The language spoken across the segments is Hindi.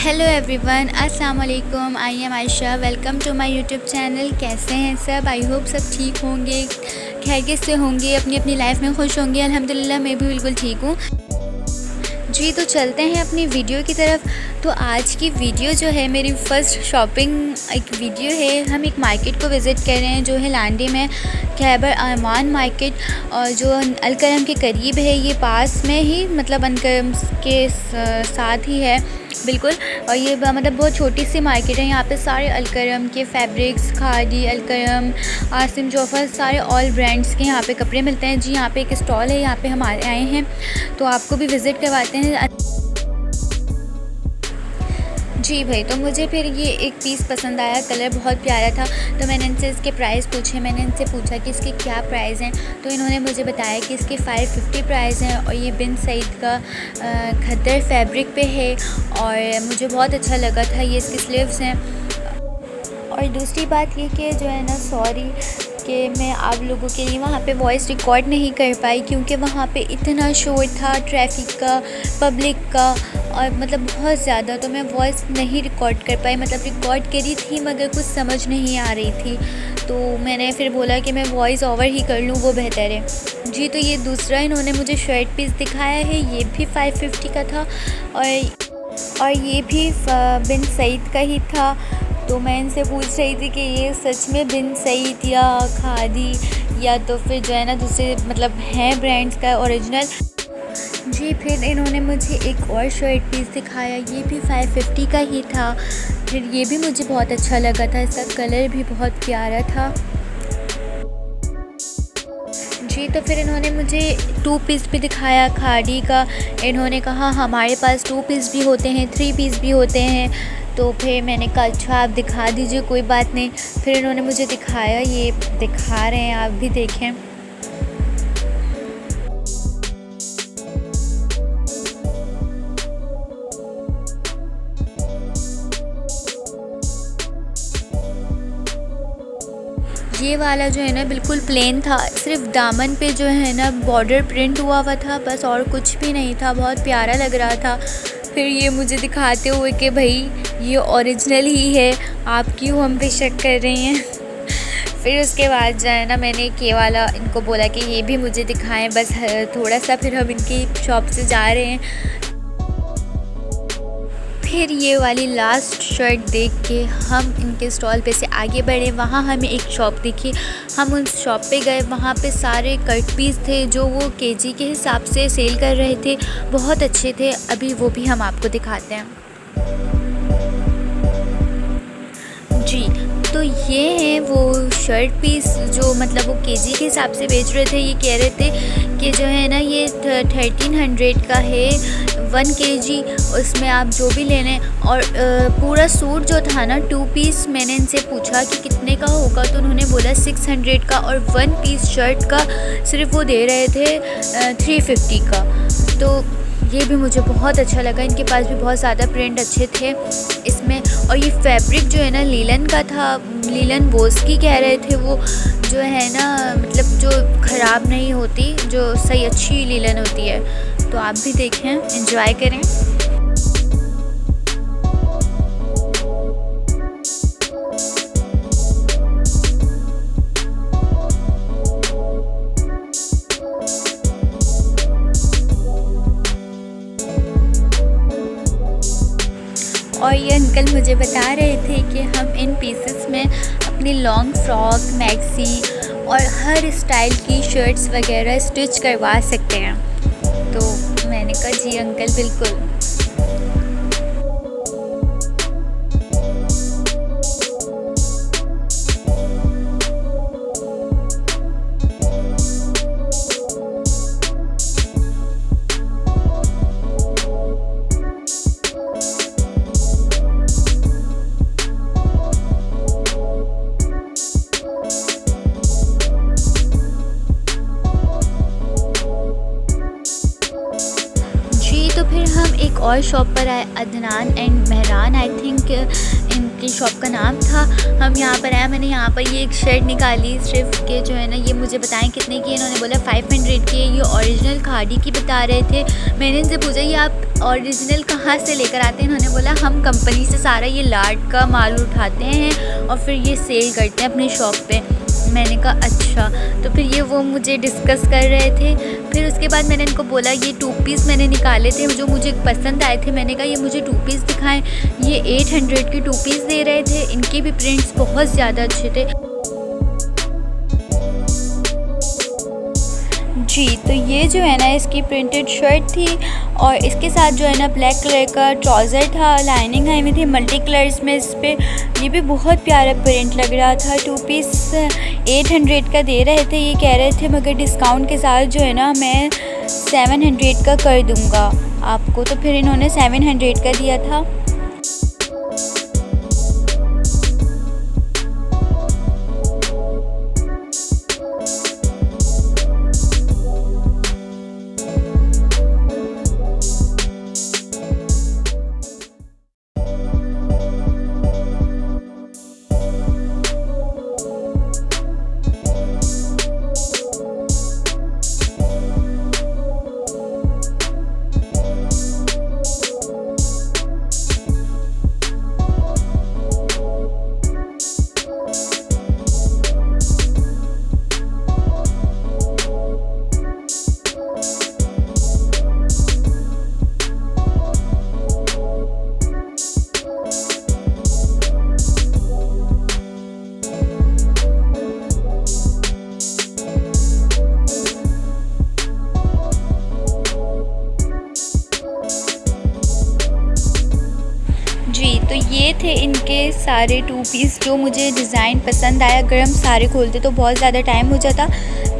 हेलो एवरीवन, अस्सलाम वालेकुम। I am Ayesha. Welcome to my YouTube channel. कैसे हैं सब? आई होप सब ठीक होंगे, खैरियत से होंगे, अपनी अपनी लाइफ में खुश होंगे। अल्हम्दुलिल्लाह मैं भी बिल्कुल ठीक हूँ जी। तो चलते हैं अपनी वीडियो की तरफ। तो आज की वीडियो जो है मेरी फ़र्स्ट शॉपिंग एक वीडियो है। हम एक मार्केट को विज़िट कर रहे हैं जो है लांडी में, खैबर अमान मार्केट, और जो अलकरम के करीब है। ये पास में ही मतलब अलकरम के साथ ही है बिल्कुल। और ये मतलब बहुत छोटी सी मार्केट है। यहाँ पे सारे अलकरम के फैब्रिक्स, खादी, अलकरम, आसिम जोफर, सारे ऑल ब्रांड्स के यहाँ पे कपड़े मिलते हैं जी। यहाँ पे एक स्टॉल है, यहाँ पे हम आए हैं तो आपको भी विज़िट करवाते हैं जी भाई। तो मुझे फिर ये एक पीस पसंद आया, कलर बहुत प्यारा था, तो मैंने इनसे इसके प्राइस पूछे। मैंने इनसे पूछा कि इसके क्या प्राइस हैं, तो इन्होंने मुझे बताया कि इसके 550 प्राइस हैं। और ये बिन सईद का खद्दर फैब्रिक पे है और मुझे बहुत अच्छा लगा था। ये इसकी स्लीव्स हैं। और दूसरी बात ये कि जो है ना, सॉरी कि मैं आप लोगों के लिए वहाँ पे वॉइस रिकॉर्ड नहीं कर पाई, क्योंकि वहाँ पे इतना शोर था ट्रैफिक का, पब्लिक का, और मतलब बहुत ज़्यादा, तो मैं वॉइस नहीं रिकॉर्ड कर पाई। मतलब रिकॉर्ड करी थी मगर कुछ समझ नहीं आ रही थी, तो मैंने फिर बोला कि मैं वॉइस ओवर ही कर लूँ, वो बेहतर है जी। तो ये दूसरा इन्होंने मुझे शर्ट पीस दिखाया है, ये भी 550 का था और ये भी बिन सईद का ही था। तो मैं इनसे पूछ रही थी कि ये सच में बिन सईद या खादी या तो फिर जो है ना दूसरे मतलब हैं ब्रांड्स का ओरिजिनल जी। फिर इन्होंने मुझे एक और शर्ट पीस दिखाया, ये भी 550 का ही था। फिर ये भी मुझे बहुत अच्छा लगा था, इसका कलर भी बहुत प्यारा था जी। तो फिर इन्होंने मुझे 2 पीस भी दिखाया खादी का। इन्होंने कहा हमारे पास 2 पीस भी होते हैं, 3 पीस भी होते हैं। तो फिर मैंने कहा अच्छा आप दिखा दीजिए, कोई बात नहीं। फिर इन्होंने मुझे दिखाया, ये दिखा रहे हैं, आप भी देखें। ये वाला जो है ना बिल्कुल प्लेन था, सिर्फ दामन पे जो है ना बॉर्डर प्रिंट हुआ था, बस और कुछ भी नहीं था। बहुत प्यारा लग रहा था। फिर ये मुझे दिखाते हुए कि भाई ये ओरिजिनल ही है, आप क्यों हम पे शक कर रही हैं। फिर उसके बाद जो है ना मैंने ये वाला इनको बोला कि ये भी मुझे दिखाएं बस थोड़ा सा। फिर हम इनकी शॉप से जा रहे हैं। फिर ये वाली लास्ट शर्ट देख के हम इनके स्टॉल पे से आगे बढ़े। वहाँ हमें एक शॉप दिखी, हम उस शॉप पे गए। वहाँ पे सारे कट पीस थे जो वो केजी के हिसाब से सेल कर रहे थे, बहुत अच्छे थे। अभी वो भी हम आपको दिखाते हैं जी। तो ये हैं वो शर्ट पीस जो मतलब वो केजी के हिसाब से बेच रहे थे। ये कह रहे थे कि जो है ना ये 1300 का है 1 केजी, उसमें आप जो भी ले लें। और पूरा सूट जो था ना 2 पीस, मैंने इनसे पूछा कि कितने का होगा, तो उन्होंने बोला 600 का। और 1 पीस शर्ट का सिर्फ वो दे रहे थे 350 का। तो ये भी मुझे बहुत अच्छा लगा। इनके पास भी बहुत ज़्यादा प्रिंट अच्छे थे इसमें। और ये फैब्रिक जो है ना लीलन का था, लीलन बोस की कह रहे थे वो, जो है ना मतलब जो ख़राब नहीं होती, जो सही अच्छी लीलन होती है। तो आप भी देखें, एंजॉय करें। और ये अंकल मुझे बता रहे थे कि हम इन पीसेस में अपनी लॉन्ग फ्रॉक, मैक्सी और हर स्टाइल की शर्ट्स वगैरह स्टिच करवा सकते हैं। तो मैंने कहा जी अंकल बिल्कुल। तो फिर हम एक और शॉप पर आए, Adnan and Mehran I think इनकी शॉप का नाम था। हम यहाँ पर आए, मैंने यहाँ पर ये एक शर्ट निकाली सिर्फ के जो है ना, ये मुझे बताएं कितने की। इन्होंने बोला 500 की है। ये ओरिजिनल खादी की बता रहे थे। मैंने इनसे पूछा ये आप ओरिजिनल कहाँ से लेकर आते हैं? इन्होंने बोला हम कंपनी से सारा ये लाट का माल उठाते हैं और फिर ये सेल करते हैं अपनी शॉप पे। मैंने कहा अच्छा। तो फिर ये वो मुझे डिस्कस कर रहे थे। फिर उसके बाद मैंने इनको बोला ये 2 पीस मैंने निकाले थे जो मुझे पसंद आए थे। मैंने कहा ये मुझे 2 पीस दिखाएं। ये 800 के 2 पीस दे रहे थे। इनके भी प्रिंट्स बहुत ज़्यादा अच्छे थे। जी, तो ये जो है ना इसकी प्रिंटेड शर्ट थी और इसके साथ जो है ना ब्लैक कलर का ट्राउज़र था, लाइनिंग आई हुई थी मल्टी कलर्स में इस पे। ये भी बहुत प्यारा प्रिंट लग रहा था। 2 पीस 800 का दे रहे थे। ये कह रहे थे मगर डिस्काउंट के साथ जो है ना मैं 700 का कर दूँगा आपको। तो फिर इन्होंने 700 का दिया था। तो ये थे इनके सारे 2 पीस जो मुझे डिज़ाइन पसंद आया। अगर हम सारे खोलते तो बहुत ज़्यादा टाइम हो जाता।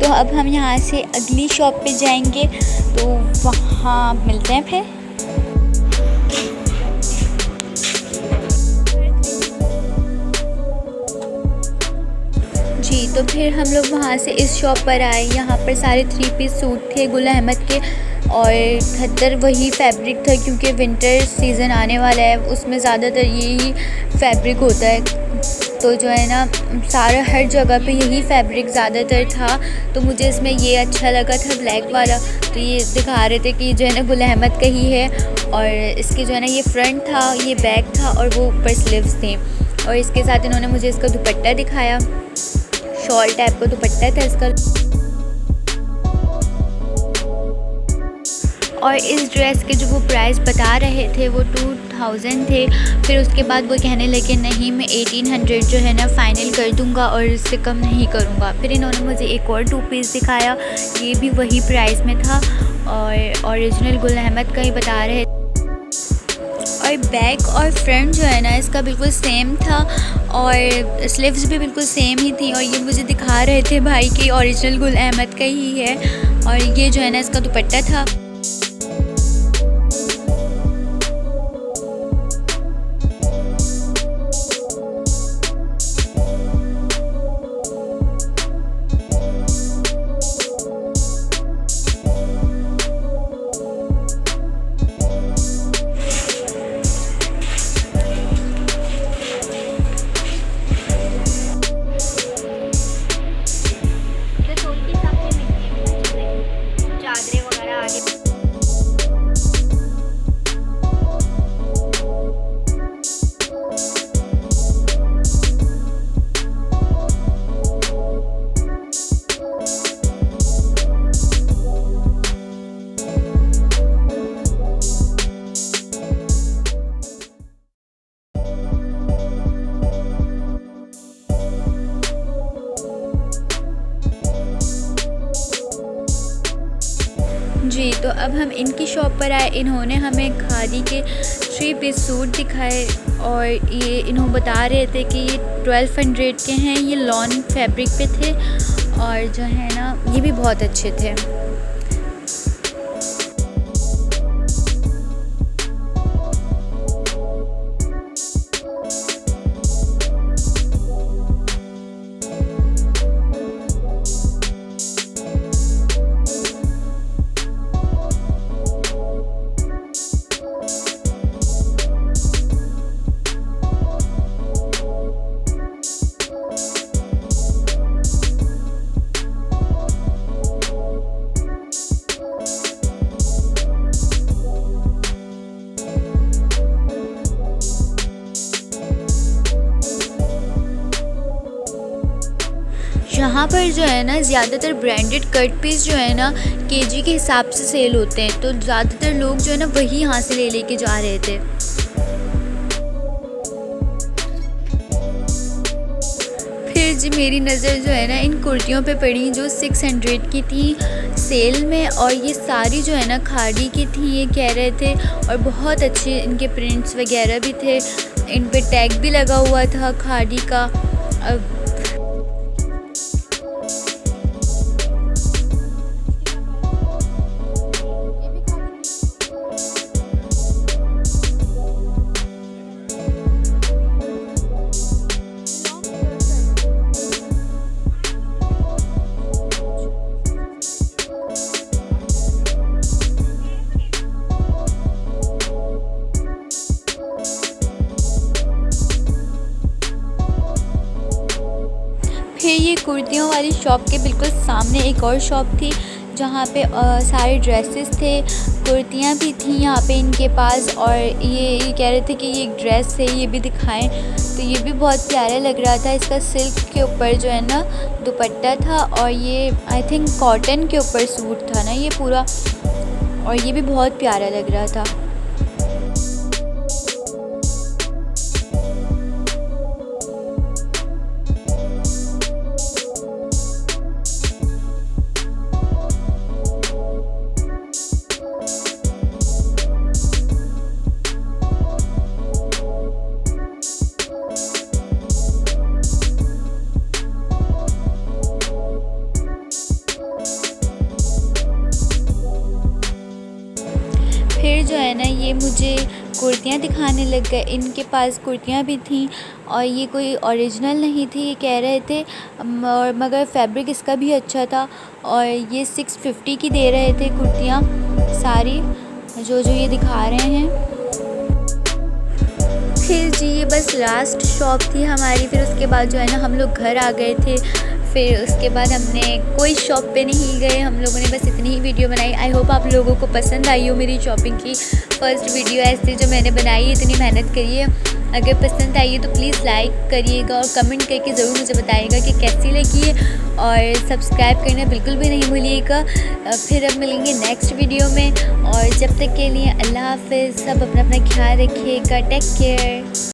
तो अब हम यहाँ से अगली शॉप पे जाएंगे, तो वहाँ मिलते हैं फिर। जी, तो फिर हम लोग वहाँ से इस शॉप पर आए। यहाँ पर सारे 3 पीस सूट थे गुल अहमद के और खद्दर वही फैब्रिक था क्योंकि विंटर सीज़न आने वाला है, उसमें ज़्यादातर यही फैब्रिक होता है। तो जो है ना सारा हर जगह पे यही फैब्रिक ज़्यादातर था। तो मुझे इसमें ये अच्छा लगा था ब्लैक वाला। तो ये दिखा रहे थे कि जो है ना गुल अहमद का ही है और इसके जो है ना ये फ्रंट था, ये बैक था और वो ऊपर स्लीव्स थे। और इसके साथ इन्होंने मुझे इसका दुपट्टा दिखाया, शॉल टाइप का दुपट्टा था इसका। और इस ड्रेस के जो वो प्राइस बता रहे थे वो 2000 थे। फिर उसके बाद वो कहने लगे नहीं मैं 1800 जो है ना फ़ाइनल कर दूंगा और इससे कम नहीं करूंगा। फिर इन्होंने मुझे एक और 2 पीस दिखाया, ये भी वही प्राइस में था और ओरिजिनल गुल अहमद का ही बता रहे। और बैक और फ्रंट जो है ना इसका बिल्कुल सेम था और स्लीव्स भी बिल्कुल सेम ही थी। और ये मुझे दिखा रहे थे भाई कि ओरिजिनल गुल अहमद का ही है। और ये जो है ना इसका दुपट्टा था। जी, तो अब हम इनकी शॉप पर आए। इन्होंने हमें खादी के 3 पीस सूट दिखाए और ये इन्होंने बता रहे थे कि ये 1200 के हैं। ये लॉन फैब्रिक पे थे और जो है ना ये भी बहुत अच्छे थे। यहाँ पर जो है ना ज़्यादातर ब्रांडेड कट पीस जो है ना केजी के हिसाब से सेल होते हैं, तो ज़्यादातर लोग जो है ना वही यहाँ से ले लेके जा रहे थे। फिर जी मेरी नज़र जो है ना इन कुर्तियों पे पड़ी जो 600 की थी सेल में, और ये सारी जो है ना खादी की थी ये कह रहे थे, और बहुत अच्छे इनके प्रिंट्स वगैरह भी थे, इन पे टैग भी लगा हुआ था खादी का। फिर ये कुर्तियों वाली शॉप के बिल्कुल सामने एक और शॉप थी जहाँ पे सारे ड्रेसेस थे, कुर्तियाँ भी थी यहाँ पे इनके पास, और ये कह रहे थे कि ये एक ड्रेस है ये भी दिखाएं, तो ये भी बहुत प्यारा लग रहा था। इसका सिल्क के ऊपर जो है ना दुपट्टा था, और ये आई थिंक कॉटन के ऊपर सूट था ना ये पूरा, और ये भी बहुत प्यारा लग रहा था। फिर जो है ना ये मुझे कुर्तियाँ दिखाने लग गए। इनके पास कुर्तियाँ भी थीं, और ये कोई ओरिजिनल नहीं थी ये कह रहे थे, और मगर फैब्रिक इसका भी अच्छा था, और ये 650 की दे रहे थे कुर्तियाँ सारी जो ये दिखा रहे हैं। फिर जी ये बस लास्ट शॉप थी हमारी, फिर उसके बाद जो है ना हम लोग घर आ गए थे। फिर उसके बाद हमने कोई शॉप पे नहीं गए, हम लोगों ने बस इतनी ही वीडियो बनाई। आई होप आप लोगों को पसंद आई हो मेरी शॉपिंग की फ़र्स्ट वीडियो ऐसे जो मैंने बनाई है, इतनी मेहनत करी है। अगर पसंद आई है तो प्लीज़ लाइक करिएगा और कमेंट करके ज़रूर मुझे बताइएगा कि कैसी लगी है, और सब्सक्राइब करना बिल्कुल भी नहीं भूलिएगा। फिर अब मिलेंगे नेक्स्ट वीडियो में, और जब तक के लिए अल्लाह हाफ़िज़। सब अपना ख्याल रखिएगा, टेक केयर।